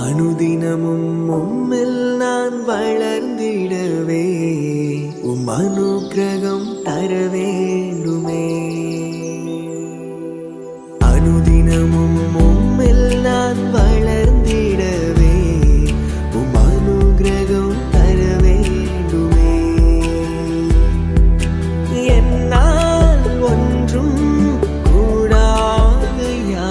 அனுதினமும் உம்மில் நான் வளர்ந்திடவே அனுக்கிரகம் தர வேண்டுமே. அனுதினமும் உம்மில் நான் வளர்ந்திடவே அனுக்கிரகம் தர வேண்டுமே. என்னால் ஒன்றும் கூடாதையா,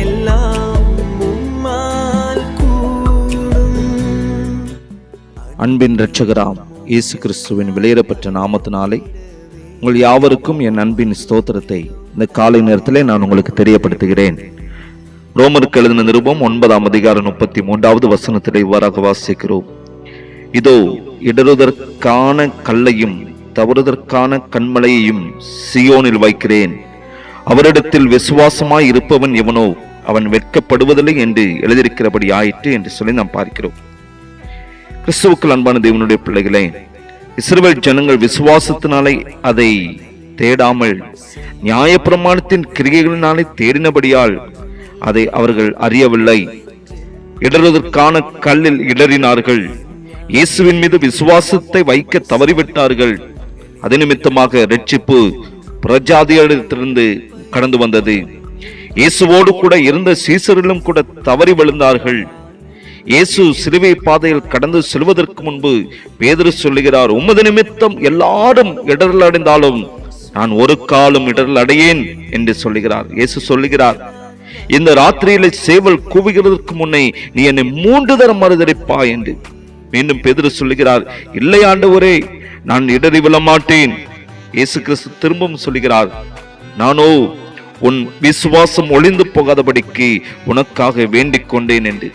எல்லாம் உம்மால் கூடும். அன்பின் இரட்சகராம் இயேசு கிறிஸ்துவின் விலையேறப்பட்ட நாமத்தினாலே உங்கள் யாவருக்கும் என் அன்பின் ஸ்தோத்திரத்தை இந்த காலை நேரத்திலே நான் உங்களுக்கு தெரியப்படுத்துகிறேன். ரோமருக்கு எழுதின நிருபம் 9ஆம் அதிகாரம் 33வது வசனத்திலே இவ்வாறாக வாசிக்கிறோம். இதோ இடறுவதற்கான கல்லையும் தவறுவதற்கான கண்மலையையும் சியோனில் வைக்கிறேன், அவரிடத்தில் விசுவாசமாய் இருப்பவன் எவனோ அவன் வெட்கப்படுவதில்லை என்று எழுதியிருக்கிறபடி ஆயிற்று என்று சொல்லி நாம் பார்க்கிறோம். கிறிஸ்துவுக்குள் அன்பான தேவனுடைய பிள்ளைகளே, இஸ்ரவேல் ஜனங்கள் விசுவாசத்தினாலே அதை தேடாமல் நியாயப்பிரமாணத்தின் கிரியைகளினாலே தேடினபடியால் அதை அவர்கள் அறியவில்லை. இடறுவதற்கான கல்லில் இடறினார்கள். இயேசுவின் மீது விசுவாசத்தை வைக்க தவறிவிட்டார்கள். அது நிமித்தமாக இரட்சிப்பு பிரஜாதிகளிடத்திலிருந்து கடந்து வந்தது. இயேசுவோடு கூட இருந்த சீசரிலும் கூட தவறி விழுந்தார்கள். இயேசு சிலுவை பாதையில் கடந்து செல்வதற்கு முன்பு பேதுரு சொல்லுகிறார், உமது நிமித்தம் எல்லாரும் இடரல் அடைந்தாலும் நான் ஒரு காலம் இடரல் அடையேன் என்று சொல்லுகிறார். இயேசு சொல்லுகிறார், இந்த ராத்திரியில சேவல் கூவுகிறதற்கு முன்னே நீ என்னை 3 தரம் மறுதலிப்பா என்று. மீண்டும் பேதுரு சொல்லுகிறார், இல்லை ஆண்டவரே, நான் இடறி விழ மாட்டேன். இயேசு கிறிஸ்து திரும்பவும் சொல்லுகிறார், நானோ உன் விசுவாசம் ஒளிந்து போகாதபடிக்கு உனக்காக வேண்டிக் கொண்டேன் என்று.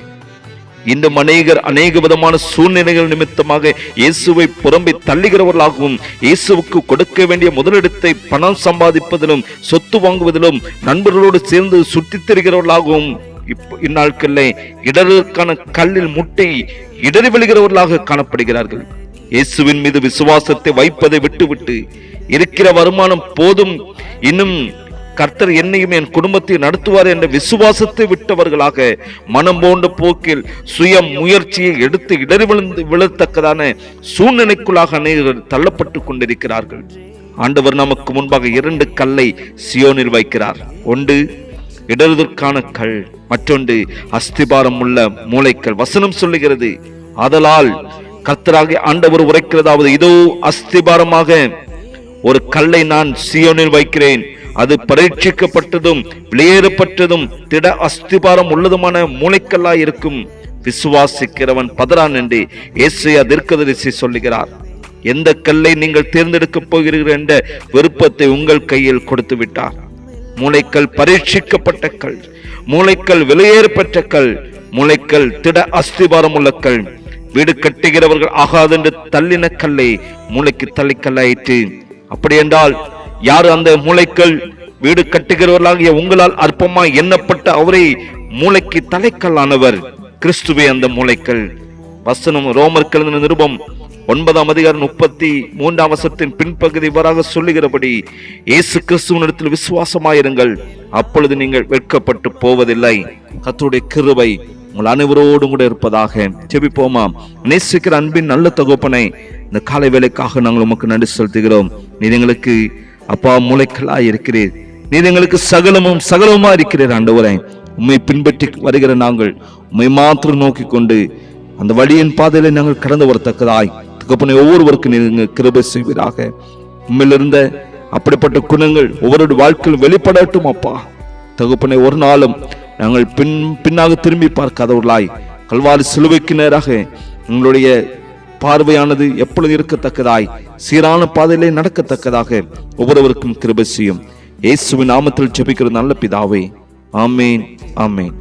இந்த அநேக விதமான சூழ்நிலைகள் நிமித்தமாக இயேசுவை புறம்பே தள்ளுகிறவர்களாகவும், இயேசுவுக்கு கொடுக்க வேண்டிய முதலிடத்தை பணம் சம்பாதிப்பதிலும் சொத்து வாங்குவதிலும் நண்பர்களோடு சேர்ந்து சுற்றித் திரிகிறவர்களாகவும் இந்நாட்களில் இடருக்கான கல்லில் முட்டை இடறி விழுகிறவர்களாக காணப்படுகிறார்கள். இயேசுவின் மீது விசுவாசத்தை வைப்பதை விட்டுவிட்டு இருக்கிற வருமானம் போதும், இன்னும் கர்த்தர் என்னையும் என் குடும்பத்தை நடத்துவார் என்ற விசுவாசத்தை விட்டவர்களாக மனம் போன்ற போக்கில் சுய முயற்சியை எடுத்து இடறி விழத்தக்கதான சூழ்நிலைக்குள்ளாக அநேகர்கள் தள்ளப்பட்டு கொண்டிருக்கிறார்கள். ஆண்டவர் நமக்கு முன்பாக 2 கல்லை சியோனில் வைக்கிறார். ஒன்று இடறுவதற்கான கல், மற்றொன்று அஸ்திபாரம் உள்ள மூளைக்கல். வசனம் சொல்லுகிறது, ஆதலால் கர்த்தராகிய ஆண்டவர் உரைக்கிறதாவது, இதோ அஸ்திபாரமாக ஒரு கல்லை நான் சியோனில் வைக்கிறேன், அது பரீட்சிக்கப்பட்டதும் வெளியேறப்பட்டதும் திட அஸ்திபாரம் உள்ளதுமான மூளைக்கல்லாய் இருக்கும், விசுவாசிக்கிறவன் பதறான் என்று ஏசாயா தீர்க்கதரிசி சொல்லுகிறார். எந்த கல்லை நீங்கள் தேர்ந்தெடுக்கப் போகிறீர்கள் என்ற விருப்பத்தை உங்கள் கையில் கொடுத்து விட்டார். மூளைக்கல் பரீட்சிக்கப்பட்ட கல், மூளைக்கல் வெளியேறப்பட்ட கல், மூளைக்கல் திட அஸ்திபாரம் உள்ள கல். வீடு கட்டுகிறவர்கள் ஆகாதென்று தள்ளின கல்லை மூளைக்கு தள்ளிக்கல்லாயிற்று. அப்படி என்றால் யார் அந்த மூளைக்கல்? வீடு கட்டுகிறவர்களாகிய உங்களால் அற்பமாய் எண்ணப்பட்ட அவரை மூளைக்கு தலைக்கல்லானவர் கிறிஸ்துவே அந்த மூளைக்கல். வசனம் ரோமருக்கு எழுதின நிருபம் 9ஆம் அதிகாரம் 33ஆம் வசனத்தின் பின்பகுதி இவ்வாறாக சொல்லுகிறபடி, இயேசு கிறிஸ்துவினிடத்தில் விசுவாசமாயிருங்கள், அப்பொழுது நீங்கள் வெட்கப்பட்டு போவதில்லை. கர்த்தருடைய கிருபை உங்கள் அனைவரோடும் கூட இருப்பதாக. ஜெபிப்போமாம். நேசிக்கிற அன்பின் நல்ல தகப்பனை, இந்த காலை வேளைக்காக நாங்கள் உமக்கு நன்றி செலுத்துகிறோம். நீர் எங்களுக்கு அப்பா மூளைக்கல்லாய் இருக்கிறீர். நீர் எங்களுக்கு சகலமுமா இருக்கிறீர். ஆண்டவரே, உம்மை பின்பற்றி வருகிற நாங்கள் உம்மை மாத்திரம் நோக்கி கொண்டு அந்த வழியின் பாதையில நாங்கள் கடந்து வரத்தக்கதாய் தகப்பனை ஒவ்வொருவருக்கும் நீங்க கிருபை செய்வீராக. உம்மிலிருந்த அப்படிப்பட்ட குணங்கள் ஒவ்வொரு வாழ்க்கையில் வெளிப்படட்டும் அப்பா. தகப்பனை ஒரு நாளும் நாங்கள் பின்னாக திரும்பி பார்க்காதவர்களாய் கல்வாரி சிலுவைக்கு நேராக எங்களுடைய பார்வையானது எப்பொழுது இருக்கத்தக்கதாய் சீரான பாதையிலே நடக்கத்தக்கதாக ஒவ்வொருவருக்கும் கிருபை செய்யும். இயேசுவின் நாமத்தில் ஜெபிக்கிற நல்ல பிதாவே, ஆமேன், ஆமேன்.